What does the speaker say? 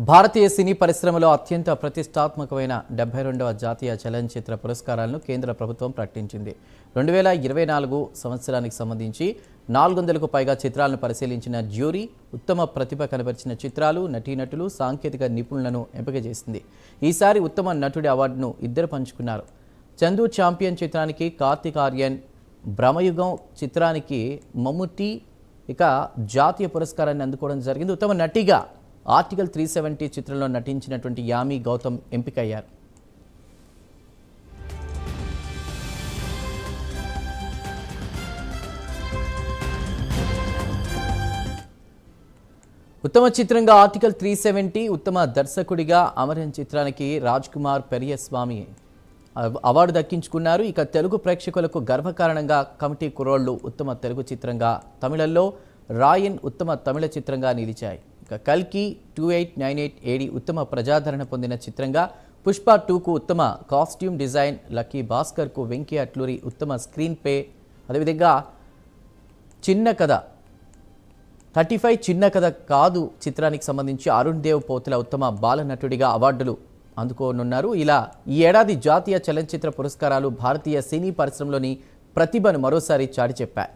భారతీయ సినీ పరిశ్రమలో అత్యంత ప్రతిష్టాత్మకమైన 72వ జాతీయ చలనచిత్ర పురస్కారాలను కేంద్ర ప్రభుత్వం ప్రకటించింది. 2024 సంవత్సరానికి సంబంధించి 400కు పైగా చిత్రాలను పరిశీలించిన జ్యూరీ ఉత్తమ ప్రతిభ కనబరిచిన చిత్రాలు, నటీనటులు, సాంకేతిక నిపుణులను ఎంపిక చేసింది. ఈసారి ఉత్తమ నటుడి అవార్డును ఇద్దరు పంచుకున్నారు. చందు ఛాంపియన్ చిత్రానికి కార్తిక్ ఆర్యన్, భ్రమయుగం చిత్రానికి మమ్ముట్టి ఇక జాతీయ పురస్కారాన్ని అందుకోవడం జరిగింది. ఉత్తమ నటిగా ఆర్టికల్ 370 చిత్రంలో నటించినటువంటి యామి గౌతమ్ ఎంపికయ్యారు. ఉత్తమ చిత్రంగా ఆర్టికల్ 370, ఉత్తమ దర్శకుడిగా అమరన్ చిత్రానికి రాజ్ కుమార్ పెరియస్వామి అవార్డు దక్కించుకున్నారు. ఇక తెలుగు ప్రేక్షకులకు గర్వకారణంగా కమిటీ కుర్రోళ్లు ఉత్తమ తెలుగు చిత్రంగా, తమిళంలో రాయన్ ఉత్తమ తమిళ చిత్రంగా నిలిచాయి. ఇక కల్కి 2898 AD ఉత్తమ ప్రజాదరణ పొందిన చిత్రంగా, పుష్ప 2కు ఉత్తమ కాస్ట్యూమ్ డిజైన్, లక్కీ భాస్కర్కు వెంకీ అట్లూరి ఉత్తమ స్క్రీన్ ప్లే, అదేవిధంగా చిన్న కథ 35 చిన్న కథ కాదు చిత్రానికి సంబంధించి అరుణ్ దేవ్ పోతుల ఉత్తమ బాలనటుడిగా అవార్డులు అందుకోనున్నారు. ఇలా ఈ ఏడాది జాతీయ చలనచిత్ర పురస్కారాలు భారతీయ సినీ పరిశ్రమలోని ప్రతిభను మరోసారి చాటి చెప్పాయి.